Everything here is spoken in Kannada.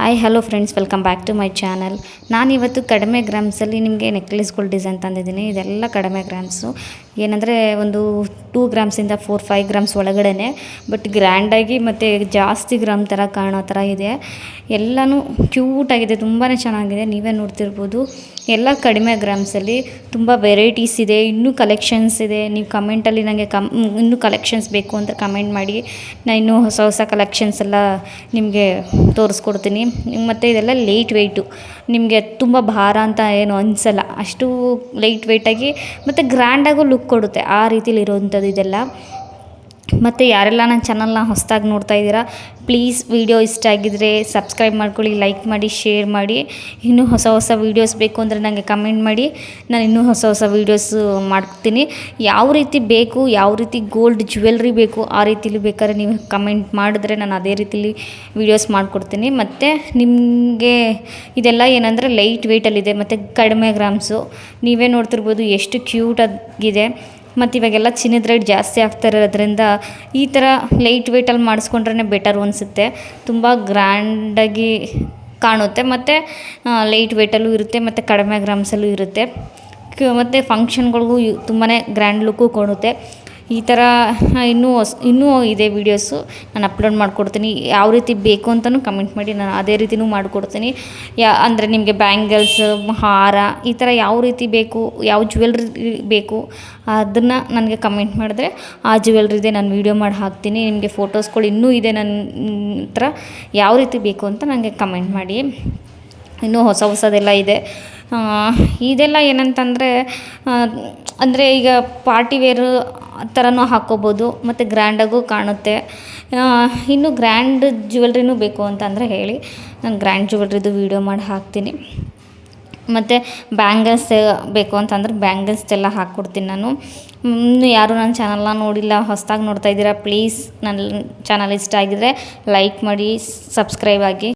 Hi hello friends, welcome back to my channel. ನಾನಿವತ್ತು ಕಡಿಮೆ ಗ್ರಾಮ್ಸಲ್ಲಿ ನಿಮಗೆ ನೆಕ್ಲೆಸ್ಗಳು ಡಿಸೈನ್ ತಂದಿದ್ದೀನಿ. ಇದೆಲ್ಲ ಕಡಿಮೆ ಗ್ರಾಮ್ಸು, ಏನಂದರೆ ಒಂದು 2 ಗ್ರಾಮ್ಸಿಂದ 4-5 ಗ್ರಾಮ್ಸ್ ಒಳಗಡೆ, ಬಟ್ ಗ್ರ್ಯಾಂಡಾಗಿ ಮತ್ತು ಜಾಸ್ತಿ ಗ್ರಾಮ್ ಥರ ಕಾಣೋ ಥರ ಇದೆ. ಎಲ್ಲನೂ ಕ್ಯೂಟಾಗಿದೆ, ತುಂಬಾ ಚೆನ್ನಾಗಿದೆ. ನೀವೇ ನೋಡ್ತಿರ್ಬೋದು. ಎಲ್ಲ ಕಡಿಮೆ ಗ್ರಾಮ್ಸಲ್ಲಿ ತುಂಬ ವೆರೈಟೀಸ್ ಇದೆ, ಇನ್ನೂ ಕಲೆಕ್ಷನ್ಸ್ ಇದೆ. ನೀವು ಕಮೆಂಟಲ್ಲಿ ನನಗೆ ಇನ್ನೂ ಕಲೆಕ್ಷನ್ಸ್ ಬೇಕು ಅಂತ ಕಮೆಂಟ್ ಮಾಡಿ, ನಾನು ಇನ್ನೂ ಹೊಸ ಹೊಸ ಕಲೆಕ್ಷನ್ಸ್ ಎಲ್ಲ ನಿಮಗೆ ತೋರಿಸ್ಕೊಡ್ತೀನಿ. ಮತ್ತು ಇದೆಲ್ಲ ಲೈಟ್ ವೆಯ್ಟು, ನಿಮಗೆ ತುಂಬ ಭಾರ ಅಂತ ಏನು ಅನಿಸಲ್ಲ. ಅಷ್ಟು ಲೈಟ್ ವೆಯ್ಟಾಗಿ ಮತ್ತು ಗ್ರ್ಯಾಂಡಾಗೂ ಲುಕ್ ಕೊಡುತ್ತೆ, ಆ ರೀತಿಲಿರುವಂಥದ್ದು ಇದೆಲ್ಲ. ಮತ್ತು ಯಾರೆಲ್ಲ ನನ್ನ ಚಾನಲ್ನ ಹೊಸದಾಗಿ ನೋಡ್ತಾ ಇದ್ದೀರಾ, ಪ್ಲೀಸ್ ವಿಡಿಯೋ ಇಷ್ಟ ಆಗಿದ್ದರೆ ಸಬ್ಸ್ಕ್ರೈಬ್ ಮಾಡ್ಕೊಳ್ಳಿ, ಲೈಕ್ ಮಾಡಿ, ಶೇರ್ ಮಾಡಿ. ಇನ್ನೂ ಹೊಸ ಹೊಸ ವೀಡಿಯೋಸ್ ಬೇಕು ಅಂದರೆ ನನಗೆ ಕಮೆಂಟ್ ಮಾಡಿ, ನಾನು ಇನ್ನೂ ಹೊಸ ಹೊಸ ವೀಡಿಯೋಸು ಮಾಡ್ತೀನಿ. ಯಾವ ರೀತಿ ಬೇಕು, ಯಾವ ರೀತಿ ಗೋಲ್ಡ್ ಜ್ಯುವೆಲ್ರಿ ಬೇಕು, ಆ ರೀತಿಲಿ ಬೇಕಾದ್ರೆ ನೀವು ಕಮೆಂಟ್ ಮಾಡಿದ್ರೆ ನಾನು ಅದೇ ರೀತಿಲಿ ವೀಡಿಯೋಸ್ ಮಾಡಿಕೊಡ್ತೀನಿ. ಮತ್ತು ನಿಮಗೆ ಇದೆಲ್ಲ ಏನಂದರೆ ಲೈಟ್ ವೆಯ್ಟಲ್ಲಿದೆ ಮತ್ತು ಕಡಿಮೆ ಗ್ರಾಮ್ಸು. ನೀವೇ ನೋಡ್ತಿರ್ಬೋದು ಎಷ್ಟು ಕ್ಯೂಟಾಗಿದೆ. ಮತ್ತು ಇವಾಗೆಲ್ಲ ಚಿನ್ನದ ರೇಟ್ ಜಾಸ್ತಿ ಆಗ್ತಾ ಇರೋದ್ರಿಂದ ಈ ಥರ ಲೈಟ್ ವೆಯ್ಟಲ್ಲಿ ಮಾಡಿಸ್ಕೊಂಡ್ರೆ ಬೆಟರ್ ಅನಿಸುತ್ತೆ. ತುಂಬ ಗ್ರ್ಯಾಂಡಾಗಿ ಕಾಣುತ್ತೆ ಮತ್ತು ಲೈಟ್ ವೆಯ್ಟಲ್ಲೂ ಇರುತ್ತೆ ಮತ್ತು ಕಡಿಮೆ ಗ್ರಾಮ್ಸಲ್ಲೂ ಇರುತ್ತೆ. ಮತ್ತು ಫಂಕ್ಷನ್ಗಳಿಗೂ ತುಂಬಾ ಗ್ರ್ಯಾಂಡ್ ಲುಕ್ಕು ಕೊಡುತ್ತೆ. ಈ ಥರ ಇನ್ನೂ ಇದೆ ವೀಡಿಯೋಸು, ನಾನು ಅಪ್ಲೋಡ್ ಮಾಡಿಕೊಡ್ತೀನಿ. ಯಾವ ರೀತಿ ಬೇಕು ಅಂತಲೂ ಕಮೆಂಟ್ ಮಾಡಿ, ನಾನು ಅದೇ ರೀತಿಯೂ ಮಾಡಿಕೊಡ್ತೀನಿ. ಅಂದರೆ ನಿಮಗೆ ಬ್ಯಾಂಗಲ್ಸ್, ಹಾರ, ಈ ಥರ ಯಾವ ರೀತಿ ಬೇಕು, ಯಾವ ಜ್ಯುವೆಲ್ರಿ ಬೇಕು ಅದನ್ನು ನನಗೆ ಕಮೆಂಟ್ ಮಾಡಿದ್ರೆ ಆ ಜ್ಯುವೆಲ್ರಿದೆ ನಾನು ವೀಡಿಯೋ ಮಾಡಿ ಹಾಕ್ತೀನಿ. ನಿಮಗೆ ಫೋಟೋಸ್ಗಳು ಇನ್ನೂ ಇದೆ ನನ್ನ ಹತ್ರ, ಯಾವ ರೀತಿ ಬೇಕು ಅಂತ ನನಗೆ ಕಮೆಂಟ್ ಮಾಡಿ. ಇನ್ನೂ ಹೊಸ ಹೊಸದೆಲ್ಲ ಇದೆ. ಇದೆಲ್ಲ ಏನಂತಂದರೆ ಅಂದರೆ ಈಗ ಪಾರ್ಟಿ ವೇರು ಥರನೂ ಹಾಕ್ಕೋಬೋದು ಮತ್ತು ಗ್ರ್ಯಾಂಡಾಗೂ ಕಾಣುತ್ತೆ. ಇನ್ನೂ ಗ್ರ್ಯಾಂಡ್ ಜ್ಯುವೆಲ್ರಿನೂ ಬೇಕು ಅಂತಂದರೆ ಹೇಳಿ, ನಾನು ಗ್ರ್ಯಾಂಡ್ ಜ್ಯುವೆಲ್ರಿದು ವೀಡಿಯೋ ಮಾಡಿ ಹಾಕ್ತೀನಿ. ಮತ್ತು ಬ್ಯಾಂಗಲ್ಸ್ ಬೇಕು ಅಂತಂದ್ರೆ ಬ್ಯಾಂಗಲ್ಸ್ದೆಲ್ಲ ಹಾಕ್ಕೊಡ್ತೀನಿ ನಾನು. ಇನ್ನೂ ಯಾರು ನನ್ನ ಚಾನಲ್ನ ನೋಡಿಲ್ಲ, ಹೊಸದಾಗಿ ನೋಡ್ತಾ ಇದ್ದೀರಾ, ಪ್ಲೀಸ್ ನನ್ನ ಚಾನಲ್ ಇಷ್ಟ ಆಗಿದರೆ ಲೈಕ್ ಮಾಡಿ, ಸಬ್ಸ್ಕ್ರೈಬ್ ಆಗಿ.